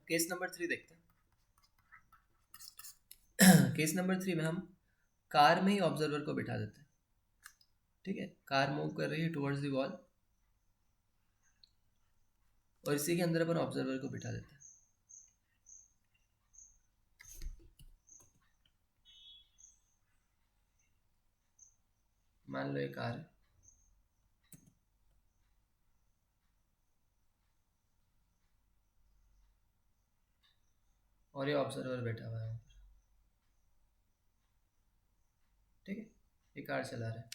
Case number 3 देखते हैं। Case number 3 में हम कार में ही ऑब्जर्वर को बिठा देते हैं। ठीक है, कार मूव कर रही है टुवर्ड्स द वॉल और इसी के अंदर अपन ऑब्जर्वर को बिठा देते हैं। मान लो ये कार है और ये ऑब्जर्वर बैठा हुआ है वहाँ पर। ठीक है, ये कार चला रहा है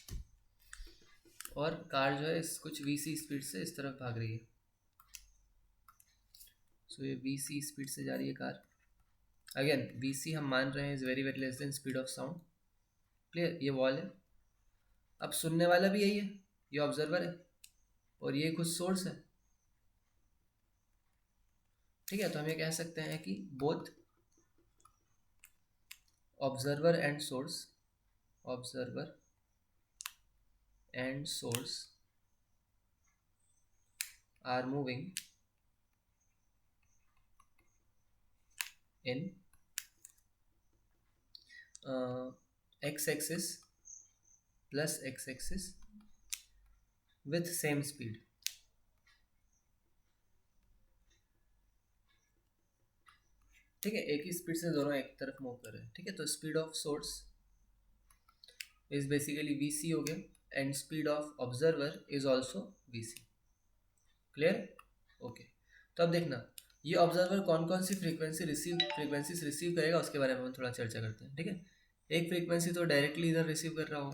और कार जो है इस कुछ वीसी स्पीड से इस तरफ भाग रही है। सो ये वीसी स्पीड से जा रही है कार। अगेन वीसी हम मान रहे हैं is very very less than speed of sound. Clear, ये वॉल है। अब सुनने वाला भी यही है, ये ऑब्जर्वर है और ये कुछ सोर्स है। ठीक है, तो हम ये कह सकते हैं कि both observer and source are moving in x-axis plus x-axis with same speed। ठीक है, एक ही स्पीड से दोनों एक तरफ मूव कर रहे हैं। ठीक है, तो speed of source is basically v हो गया and speed of observer is also v. Clear, okay. तो अब देखना ये ऑब्जर्वर कौन कौन सी फ्रीक्वेंसीज रिसीव करेगा उसके बारे में हम थोड़ा चर्चा करते हैं। ठीक है, एक फ्रीक्वेंसी तो डायरेक्टली इधर रिसीव कर रहा हो।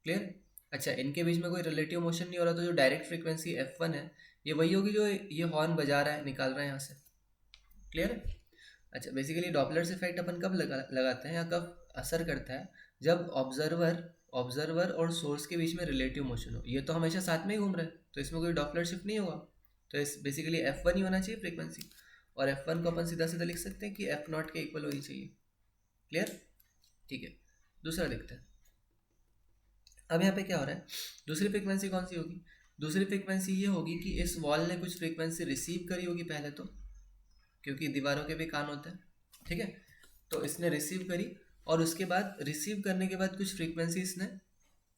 क्लियर, अच्छा इनके बीच में कोई रिलेटिव मोशन नहीं हो रहा, तो जो डायरेक्ट फ्रीक्वेंसी F1 है ये वही होगी जो ये हॉर्न बजा रहा है, निकाल रहा है यहाँ से। क्लियर है, अच्छा बेसिकली डॉपलर्स इफेक्ट अपन कब लगाते हैं या कब असर करता है, जब ऑब्जर्वर और सोर्स के बीच में रिलेटिव मोशन हो। ये तो हमेशा साथ में ही घूम रहे हैं तो इसमें कोई डॉपलर शिफ्ट नहीं होगा, तो इस बेसिकली F1 ही होना चाहिए फ्रीक्वेंसी, और F1 को अपन सीधा सीधा लिख सकते हैं कि F0 के इक्वल होनी चाहिए। क्लियर, ठीक है। दूसरा देखते हैं। अब यहाँ पे क्या हो रहा है, दूसरी फ्रीक्वेंसी कौन सी होगी? दूसरी फ्रीक्वेंसी ये होगी कि इस वॉल ने कुछ फ्रीक्वेंसी रिसीव करी होगी पहले तो, क्योंकि दीवारों के भी कान होते हैं। ठीक है, तो इसने रिसीव करी और उसके बाद रिसीव करने के बाद कुछ फ्रीक्वेंसी इसने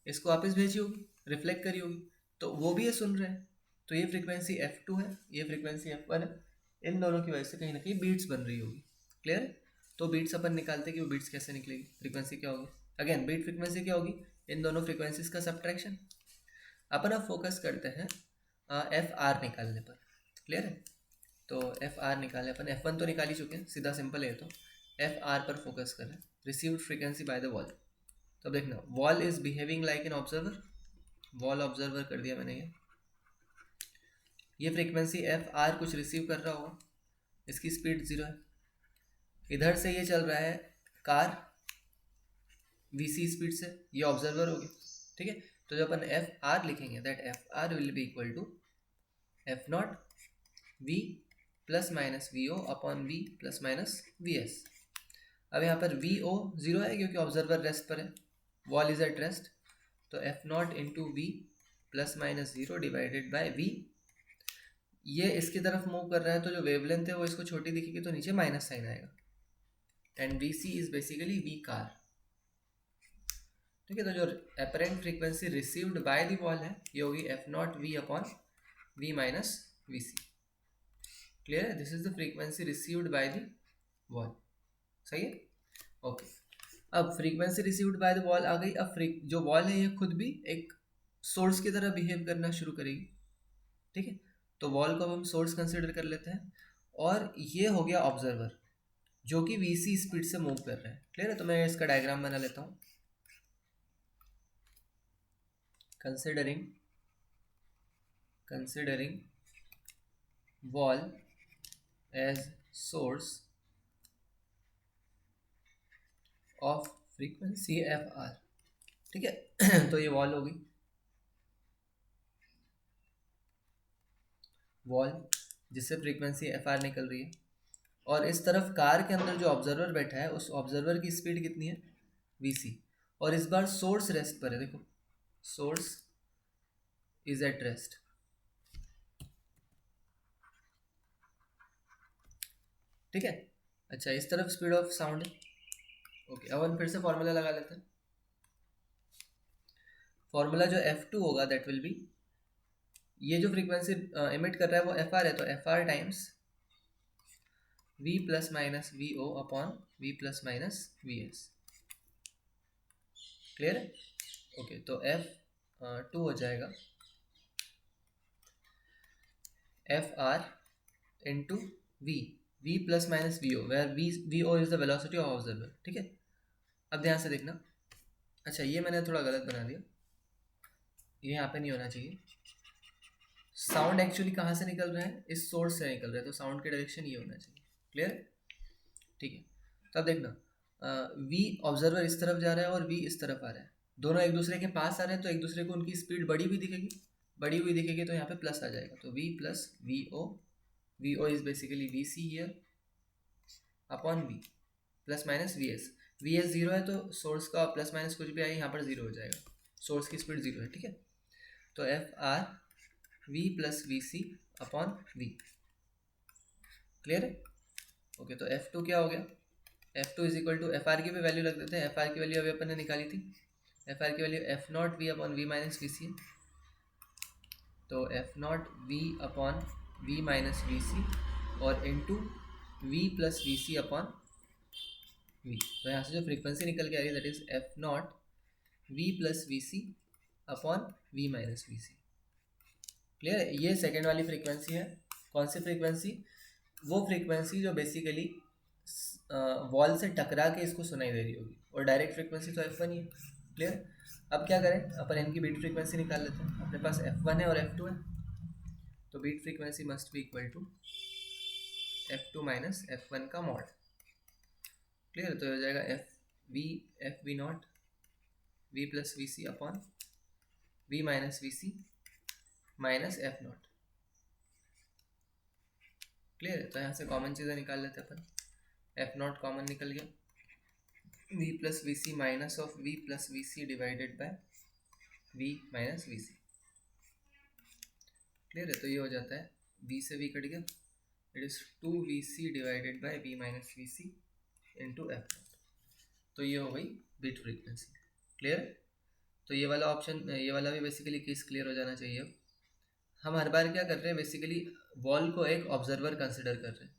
इसको वापस भेजी होगी, रिफ्लेक्ट करी होगी, तो वो भी ये सुन रहे हैं। तो ये फ्रीक्वेंसी F2 है, ये फ्रीक्वेंसी F1 है। इन दोनों की वजह से कहीं ना कहीं बीट्स बन रही होगी। क्लियर है, तो बीट्स अपन निकालते हैं कि वो बीट्स कैसे निकलेगी, फ्रीक्वेंसी क्या होगी। अगेन बीट फ्रीक्वेंसी क्या होगी, इन दोनों फ्रीक्वेंसीज का सब्ट्रैक्शन। अपन अब फोकस करते हैं FR निकालने पर। क्लियर है, तो FR निकाले अपन, F1 तो निकाल ही चुके हैं, सीधा सिंपल है। तो FR पर फोकस करें, received frequency bye the wall. तो देखना wall is behaving like an observer, wall observer कर दिया मैंने। ये फ्रीक्वेंसी FR कुछ रिसीव कर रहा होगा, इसकी स्पीड 0 है। इधर से ये चल रहा है कार VC स्पीड से, ये ऑब्जर्वर हो गया। ठीक है, तो जब अपन FR लिखेंगे that FR will be equal to F0 V plus minus VO upon V plus minus VS। अब यहाँ पर VO 0 है क्योंकि ऑब्जर्वर रेस्ट पर है, वॉल इज एट रेस्ट, तो F0 into V plus minus 0 divided by V। ये इसकी तरफ मूव कर रहा है तो जो वेवलेंथ है वो इसको छोटी दिखेगी, तो नीचे माइनस साइन आएगा, and VC is basically V car. ठीक है, तो जो apparent frequency received by the wall है ये होगी F0 V upon V minus VC। Clear है, this is the frequency received by the wall. सही है, ओके। अब frequency received by the wall आ गई। अब जो वॉल है ये खुद भी एक सोर्स की तरह बिहेव करना शुरू करेगी। ठीक है, तो वॉल को हम सोर्स कंसिडर कर लेते हैं, और ये हो गया ऑब्जर्वर जो कि VC स्पीड से मूव कर रहा है। क्लियर है, तो मैं इसका डायग्राम बना लेता हूँ। considering wall as source of frequency FR। ठीक है, तो ये वॉल होगी, वॉल जिससे फ्रीक्वेंसी FR निकल रही है, और इस तरफ कार के अंदर जो ऑब्जर्वर बैठा है उस ऑब्जर्वर की स्पीड कितनी है, VC, और इस बार सोर्स रेस्ट पर है। देखो सोर्स इज एट रेस्ट। ठीक है। अच्छा, इस तरफ स्पीड ऑफ साउंड है। ओके, अब हम फिर से फॉर्मूला लगा लेते हैं। फॉर्मूला जो F2 होगा दैट विल बी, ये जो फ्रीक्वेंसी इमिट कर रहा है वो FR है, तो FR times V plus minus VO upon V plus minus VS। Clear है? ओके, तो F2 हो जाएगा FR into V plus minus VO, where VO is the velocity of observer. ठीक है, अब ध्यान से देखना। अच्छा, ये मैंने थोड़ा गलत बना दिया, ये यहाँ पे नहीं होना चाहिए। साउंड एक्चुअली कहाँ से निकल रहा है? इस सोर्स से निकल रहा है, तो साउंड की डायरेक्शन ये होना चाहिए। क्लियर? ठीक है, तो अब देखना, V ऑब्जर्वर इस तरफ जा रहा है और V इस तरफ आ रहा है, दोनों एक दूसरे के पास आ रहे हैं, तो एक दूसरे को उनकी स्पीड बढ़ी हुई दिखेगी, तो यहाँ पे प्लस आ जाएगा, तो V plus VO is basically VC here upon V plus minus VS 0 है, तो सोर्स का प्लस माइनस कुछ भी आए यहाँ पर 0 हो जाएगा, सोर्स की स्पीड 0 है। ठीक है, तो FR V plus VC upon V। Clear है? ओके, तो F2 क्या हो गया? F2 is equal to FR की भी वैल्यू रख देते हैं। FR की वैल्यू अभी अपन ने निकाली थी, FR की value F0 V upon V minus VC है, तो F0 V upon V minus VC और into V plus VC upon V। तो यहाँ से जो फ्रीक्वेंसी निकल के आ रही है that is F0 V plus VC upon V minus VC। Clear है? ये सेकेंड वाली फ्रीक्वेंसी है। कौन सी फ्रीक्वेंसी? वो फ्रीक्वेंसी जो बेसिकली वॉल से टकरा के इसको सुनाई दे रही होगी, और डायरेक्ट फ्रीक्वेंसी तो F1 ही है। क्लियर? अब क्या करें, अपन इनकी बीट फ्रीक्वेंसी निकाल लेते हैं। अपने पास F1 है और F2 है, तो beat frequency must be equal to F2 minus F1 का मॉड। क्लियर? तो हो जाएगा f v naught V plus VC upon V minus VC minus F0। Clear है? तो यहाँ से कॉमन चीज़ें निकाल लेते हैं अपन। F0 कॉमन निकल गया, V plus VC minus of V plus VC divided by V minus VC। Clear है? तो ये हो जाता है V से V कट गया, it is 2VC divided by V minus VC into F0। तो ये हो गई बीट फ्रीक्वेंसी। क्लियर? तो ये वाला ऑप्शन, ये वाला भी बेसिकली केस क्लियर हो जाना चाहिए। अब हम हर बार क्या कर रहे हैं, बेसिकली वॉल को एक ऑब्जर्वर कंसिडर कर रहे हैं,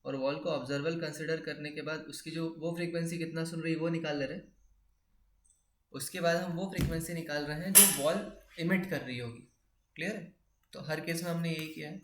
और वॉल को ऑब्जर्वर कंसिडर करने के बाद उसकी जो वो फ्रीक्वेंसी कितना सुन रही है वो निकाल ले रहे हैं। उसके बाद हम वो फ्रीक्वेंसी निकाल रहे हैं जो वॉल इमिट कर रही होगी। क्लियर है? तो हर केस में हमने यही किया है।